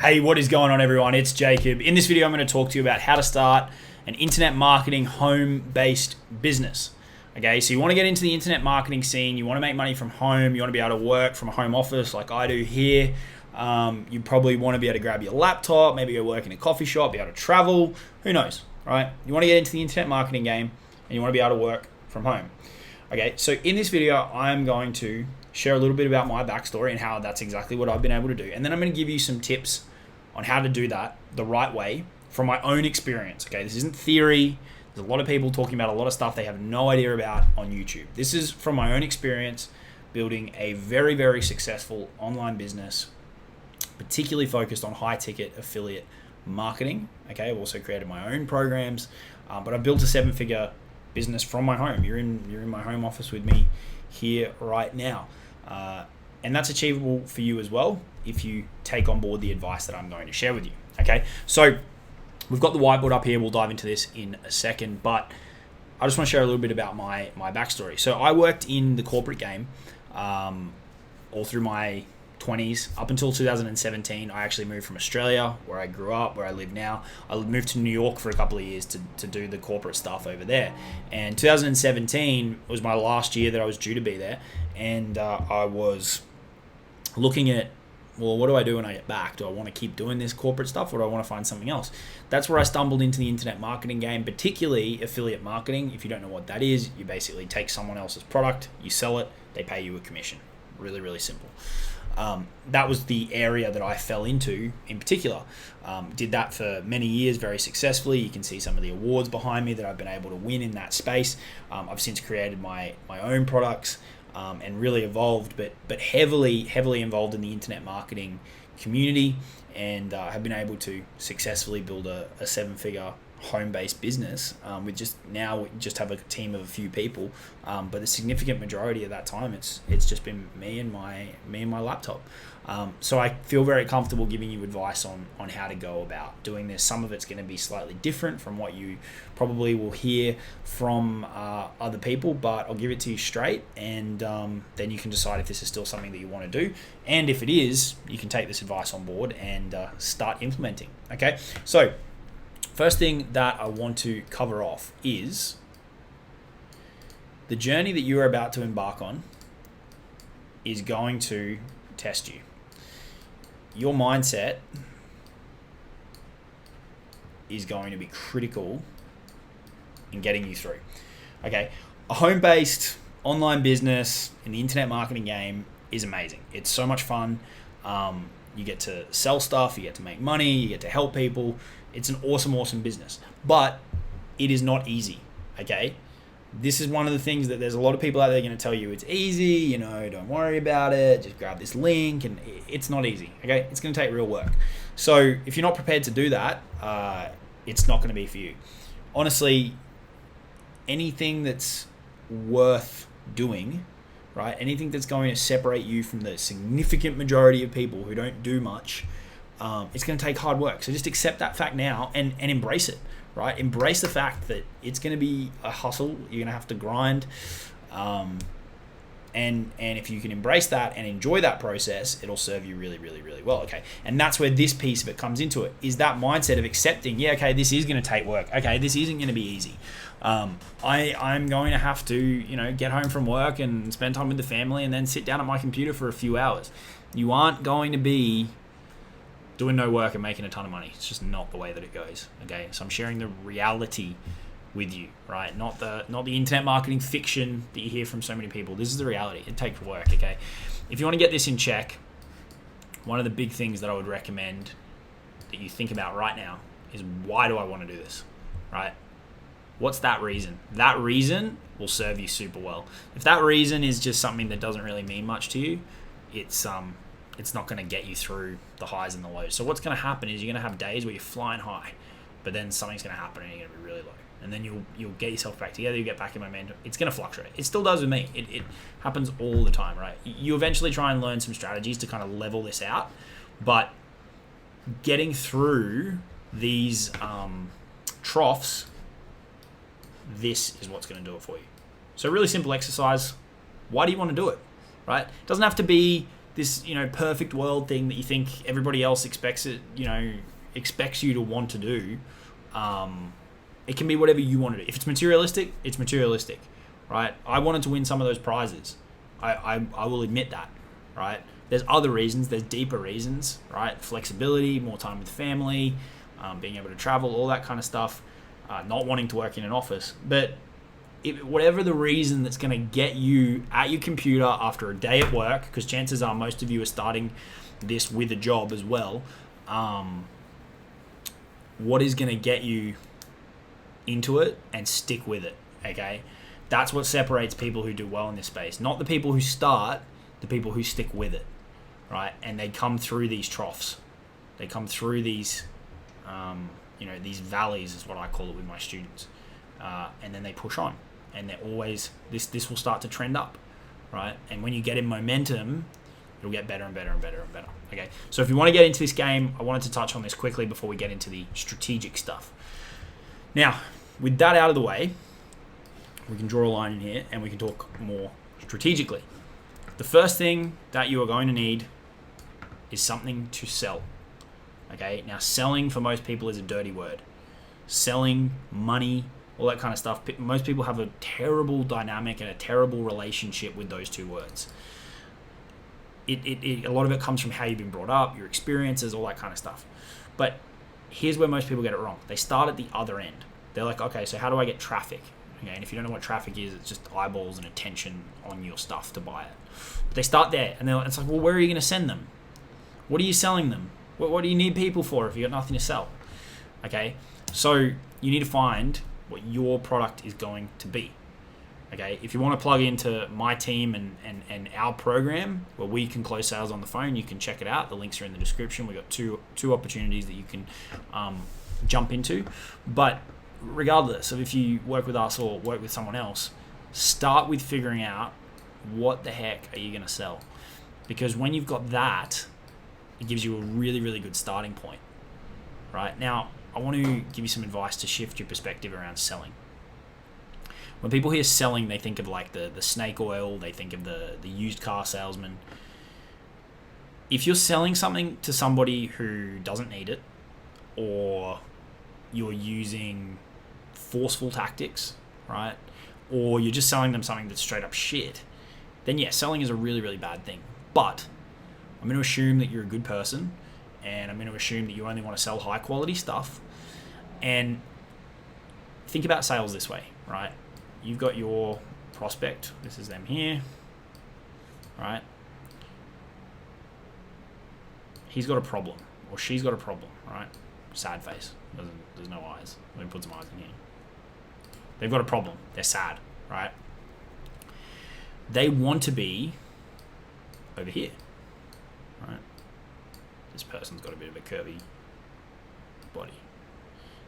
Hey, what is going on, everyone? It's Jacob. In this video, I'm going to talk to you about how to start an internet marketing home-based business. Okay, so you want to get into the internet marketing scene, you want to make money from home, you want to be able to work from a home office like I do here. You probably want to be able to grab your laptop, maybe go work in a coffee shop, be able to travel, who knows, right? You want to get into the internet marketing game and you want to be able to work from home. Okay, so in this video, I'm going to share a little bit about my backstory and how that's exactly what I've been able to do. And then I'm going to give you some tips on how to do that the right way from my own experience. Okay, this isn't theory. There's a lot of people talking about a lot of stuff they have no idea about on YouTube. This is from my own experience building a very, very successful online business, particularly focused on high ticket affiliate marketing. Okay, I've also created my own programs, but I built a 7-figure business from my home. You're in my home office with me here right now. And that's achievable for you as well if you take on board the advice that I'm going to share with you. Okay, so we've got the whiteboard up here. We'll dive into this in a second, but I just want to share a little bit about my backstory. So I worked in the corporate game all through my 20s up until 2017. I actually moved from Australia, where I grew up, where I live now. I moved to New York for a couple of years to do the corporate stuff over there. And 2017 was my last year that I was due to be there. And I was looking at, well, what do I do when I get back? Do I want to keep doing this corporate stuff or do I want to find something else? That's where I stumbled into the internet marketing game, particularly affiliate marketing. If you don't know what that is, you basically take someone else's product, you sell it, they pay you a commission. Really, really simple. That was the area that I fell into in particular. Did that for many years very successfully. You can see some of the awards behind me that I've been able to win in that space. I've since created my own products and really evolved, but heavily involved in the internet marketing community, and have been able to successfully build a 7-figure home-based business with we just have a team of a few people, but the significant majority of that time it's just been me and my laptop. So I feel very comfortable giving you advice on how to go about doing this. Some of it's going to be slightly different from what you probably will hear from other people, but I'll give it to you straight, and then you can decide if this is still something that you want to do, and if it is, you can take this advice on board and start implementing. Okay, so first thing that I want to cover off is the journey that you are about to embark on is going to test you. Your mindset is going to be critical in getting you through. Okay, a home-based online business in the internet marketing game is amazing. It's so much fun. You get to sell stuff, you get to make money, you get to help people. It's an awesome business, but it is not easy, okay? This is one of the things that there's a lot of people out there going to tell you it's easy, don't worry about it, just grab this link, and it's not easy, okay? It's going to take real work. So if you're not prepared to do that, it's not going to be for you. Honestly, anything that's worth doing, right? Anything that's going to separate you from the significant majority of people who don't do much, it's going to take hard work. So just accept that fact now and embrace it, right? Embrace the fact that it's going to be a hustle. You're going to have to grind. And if you can embrace that and enjoy that process, it'll serve you really, really, really well, okay? And that's where this piece of it comes into it, is that mindset of accepting, this is going to take work. Okay, this isn't going to be easy. I'm going to have to, get home from work and spend time with the family and then sit down at my computer for a few hours. You aren't going to be doing no work and making a ton of money. It's just not the way that it goes, okay? So I'm sharing the reality with you, right? Not the internet marketing fiction that you hear from so many people. This is the reality. It takes work, okay? If you want to get this in check, one of the big things that I would recommend that you think about right now is, why do I want to do this, right? What's that reason? That reason will serve you super well. If that reason is just something that doesn't really mean much to you, it's not going to get you through the highs and the lows. So what's going to happen is you're going to have days where you're flying high, but then something's going to happen and you're going to be really low. And then you'll get yourself back together, you get back in momentum. It's going to fluctuate. It still does with me. It happens all the time, right? You eventually try and learn some strategies to kind of level this out, but getting through these troughs, this is what's going to do it for you. So really simple exercise. Why do you want to do it, right? It doesn't have to be this perfect world thing that you think everybody else expects you to want to do. It can be whatever you want to do. If it's materialistic, it's materialistic, right? I wanted to win some of those prizes. I will admit that, right? There's other reasons. There's deeper reasons, right? Flexibility, more time with family, being able to travel, all that kind of stuff. Not wanting to work in an office, but whatever the reason that's going to get you at your computer after a day at work, because chances are most of you are starting this with a job as well. What is going to get you into it and stick with it? Okay, that's what separates people who do well in this space. Not the people who start, the people who stick with it, right? And they come through these troughs. They come through these, these valleys is what I call it with my students, and then they push on. And they're always, this will start to trend up, right? And when you get in momentum, it'll get better and better and better and better. Okay, so if you want to get into this game, I wanted to touch on this quickly before we get into the strategic stuff. Now, with that out of the way, we can draw a line in here and we can talk more strategically. The first thing that you are going to need is something to sell. Okay, now selling for most people is a dirty word. Selling, money, all that kind of stuff. Most people have a terrible dynamic and a terrible relationship with those two words. A lot of it comes from how you've been brought up, your experiences, all that kind of stuff. But here's where most people get it wrong. They start at the other end. They're like, okay, so how do I get traffic? Okay, and if you don't know what traffic is, it's just eyeballs and attention on your stuff to buy it. But they start there, and it's like, well, where are you going to send them? What are you selling them? What do you need people for if you've got nothing to sell? Okay, so you need to find what your product is going to be. Okay, if you want to plug into my team and our program where we can close sales on the phone, you can check it out. The links are in the description. We've got two opportunities that you can jump into. But regardless of if you work with us or work with someone else, start with figuring out what the heck are you going to sell. Because when you've got that, it gives you a really, really good starting point. Right? Now, I want to give you some advice to shift your perspective around selling. When people hear selling, they think of like the snake oil, they think of the used car salesman. If you're selling something to somebody who doesn't need it, or you're using forceful tactics, right? Or you're just selling them something that's straight up shit, then yeah, selling is a really, really bad thing. But I'm going to assume that you're a good person, and I'm going to assume that you only want to sell high quality stuff. And think about sales this way, right? You've got your prospect. This is them here, right? He's got a problem, or she's got a problem, right? Sad face. There's no eyes. Let me put some eyes in here. They've got a problem. They're sad, right? They want to be over here, right? This person's got a bit of a curvy body.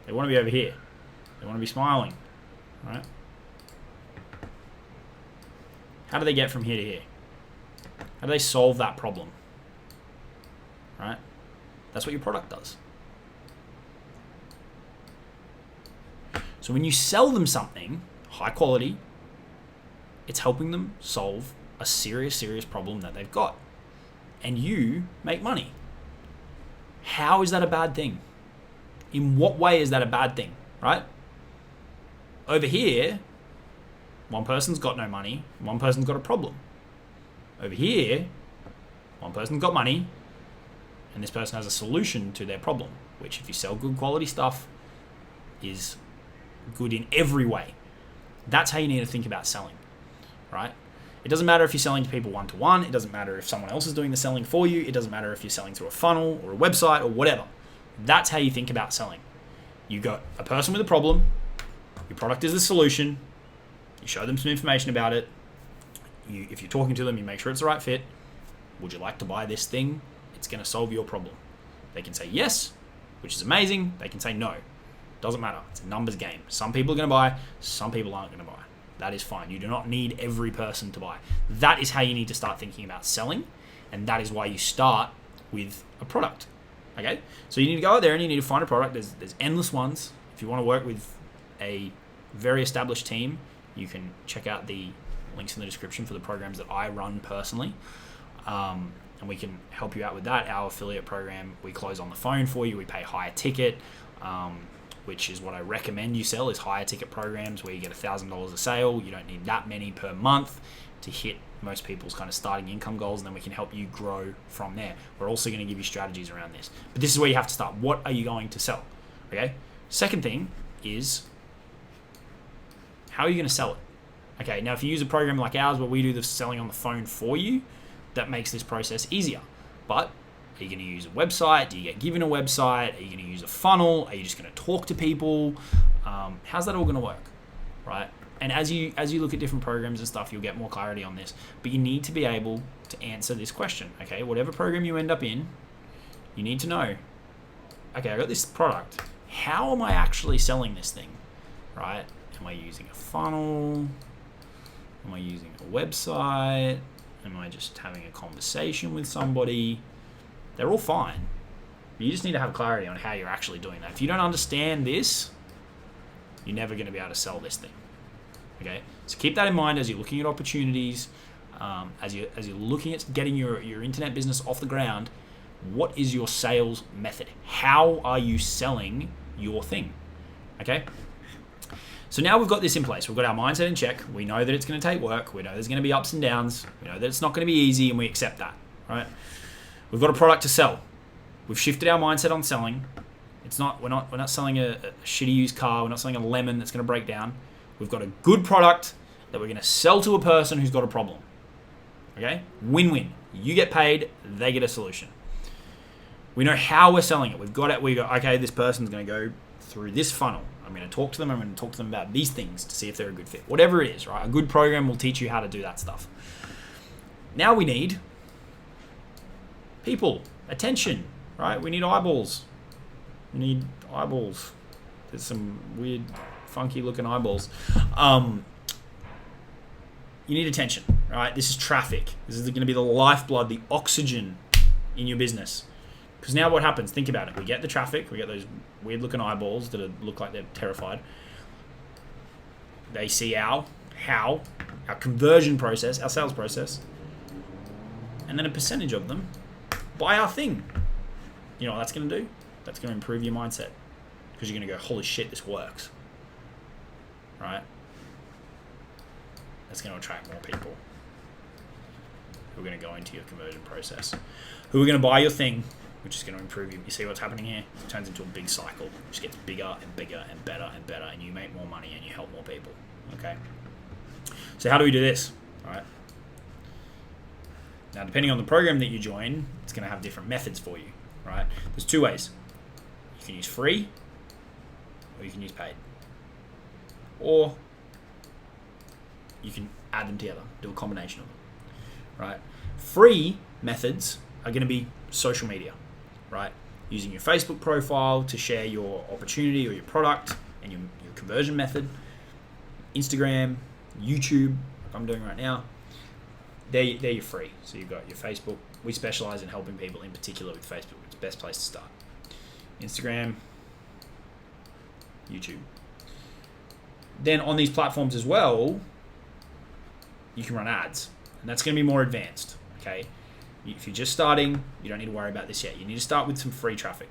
They want to be over here. They want to be smiling, right? How do they get from here to here? How do they solve that problem? Right? That's what your product does. So when you sell them something high quality, it's helping them solve a serious problem that they've got. And you make money. How is that a bad thing? In what way is that a bad thing, right? Over here, one person's got no money, one person's got a problem. Over here, one person's got money, and this person has a solution to their problem, which if you sell good quality stuff is good in every way. That's how you need to think about selling, right? It doesn't matter if you're selling to people one-to-one. It doesn't matter if someone else is doing the selling for you. It doesn't matter if you're selling through a funnel or a website or whatever. That's how you think about selling. You got a person with a problem. Your product is the solution. You show them some information about it. If you're talking to them, you make sure it's the right fit. Would you like to buy this thing? It's going to solve your problem. They can say yes, which is amazing. They can say no. Doesn't matter. It's a numbers game. Some people are going to buy. Some people aren't going to buy. That is fine. You do not need every person to buy. That is how you need to start thinking about selling. And that is why you start with a product. Okay? So you need to go out there and you need to find a product. There's endless ones. If you want to work with a very established team, you can check out the links in the description for the programs that I run personally. And and we can help you out with that. Our affiliate program, we close on the phone for you. We pay higher ticket, which is what I recommend you sell, is higher ticket programs where you get $1,000 a sale. You don't need that many per month to hit most people's kind of starting income goals, and then we can help you grow from there. We're also going to give you strategies around this. But this is where you have to start. What are you going to sell? Okay. Second thing is, how are you going to sell it? Okay, now if you use a program like ours where we do the selling on the phone for you, that makes this process easier. But are you going to use a website? Do you get given a website? Are you going to use a funnel? Are you just going to talk to people? How's that all going to work, right? And as you look at different programs and stuff, you'll get more clarity on this. But you need to be able to answer this question, okay? Whatever program you end up in, you need to know, okay, I got this product. How am I actually selling this thing, right? Am I using a funnel? Am I using a website? Am I just having a conversation with somebody? They're all fine. You just need to have clarity on how you're actually doing that. If you don't understand this, you're never going to be able to sell this thing. Okay, so keep that in mind as you're looking at opportunities, as you're looking at getting your internet business off the ground. What is your sales method? How are you selling your thing? Okay. So now we've got this in place. We've got our mindset in check. We know that it's going to take work. We know there's going to be ups and downs. We know that it's not going to be easy, and we accept that, right? We've got a product to sell. We've shifted our mindset on selling. We're not selling a shitty used car. We're not selling a lemon that's going to break down. We've got a good product that we're going to sell to a person who's got a problem. Okay? Win-win. You get paid, they get a solution. We know how we're selling it. We've got it. We go, okay, this person's going to go through this funnel. I'm going to talk to them. I'm going to talk to them about these things to see if they're a good fit. Whatever it is, right? A good program will teach you how to do that stuff. Now we need people, attention, right? We need eyeballs. We need eyeballs. There's some weird, funky looking eyeballs. You need attention, right? This is traffic. This is going to be the lifeblood, the oxygen in your business. Because now what happens? Think about it. We get the traffic. We get those weird looking eyeballs that look like they're terrified. They see our conversion process, our sales process. And then a percentage of them buy our thing. You know what that's going to do? That's going to improve your mindset. Because you're going to go, holy shit, this works. Right? That's going to attract more people who are going to go into your conversion process, who are going to buy your thing, which is going to improve you. You see what's happening here? It turns into a big cycle. It just gets bigger and bigger and better and better, and you make more money and you help more people. Okay? So how do we do this? All right. Now, depending on the program that you join, it's going to have different methods for you. Right? There's two ways. You can use free, or you can use paid. Or you can add them together, do a combination of them, right? Free methods are going to be social media, right? Using your Facebook profile to share your opportunity or your product and your conversion method. Instagram, YouTube, like I'm doing right now, they're your free. So you've got your Facebook. We specialize in helping people in particular with Facebook. It's the best place to start. Instagram, YouTube. Then on these platforms as well, you can run ads, and that's going to be more advanced. Okay, if you're just starting, you don't need to worry about this yet. You need to start with some free traffic.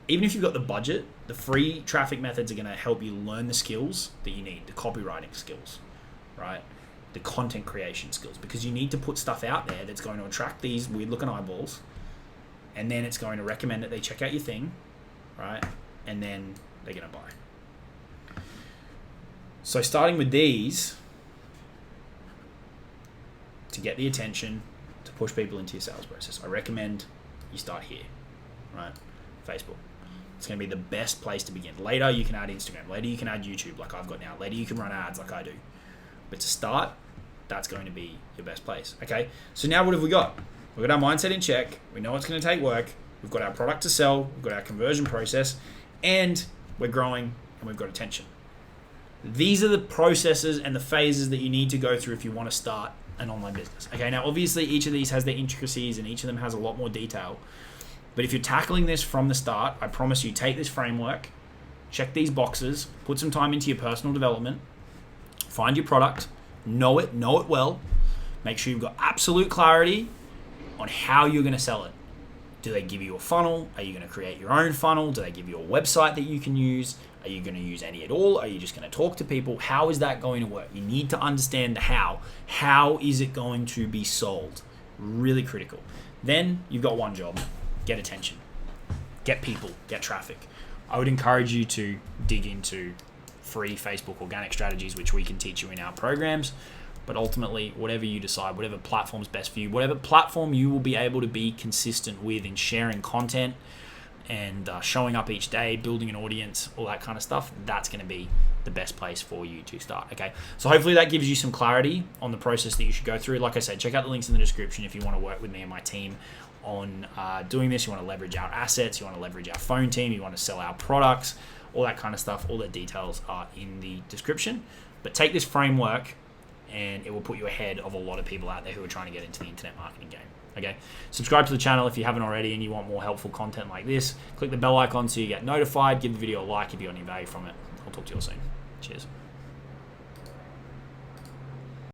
Even if you've got the budget, the free traffic methods are going to help you learn the skills that you need, the copywriting skills, right? The content creation skills, because you need to put stuff out there that's going to attract these weird looking eyeballs, and then it's going to recommend that they check out your thing, right? And then they're going to buy. So starting with these, to get the attention, to push people into your sales process, I recommend you start here, right? Facebook. It's going to be the best place to begin. Later, you can add Instagram. Later, you can add YouTube like I've got now. Later, you can run ads like I do. But to start, that's going to be your best place, okay? So now what have we got? We've got our mindset in check. We know it's going to take work. We've got our product to sell. We've got our conversion process. And we're growing, and we've got attention. These are the processes and the phases that you need to go through if you want to start an online business. Okay, now obviously each of these has their intricacies and each of them has a lot more detail. But if you're tackling this from the start, I promise you, take this framework, check these boxes, put some time into your personal development, find your product, know it well, make sure you've got absolute clarity on how you're going to sell it. Do they give you a funnel? Are you going to create your own funnel? Do they give you a website that you can use? Are you going to use any at all? Are you just going to talk to people? How is that going to work? You need to understand the how. How is it going to be sold? Really critical. Then you've got one job. Get attention. Get people. Get traffic. I would encourage you to dig into free Facebook organic strategies, which we can teach you in our programs. But ultimately, whatever you decide, whatever platform's best for you, whatever platform you will be able to be consistent with in sharing content and showing up each day, building an audience, all that kind of stuff, that's going to be the best place for you to start. Okay, so hopefully that gives you some clarity on the process that you should go through. Like I said, check out the links in the description if you want to work with me and my team on doing this. You want to leverage our assets, you want to leverage our phone team, you want to sell our products, all that kind of stuff. All the details are in the description. But take this framework and it will put you ahead of a lot of people out there who are trying to get into the internet marketing game. Okay, subscribe to the channel if you haven't already and you want more helpful content like this. Click the bell icon so you get notified. Give the video a like if you got any value from it. I'll talk to you all soon. Cheers.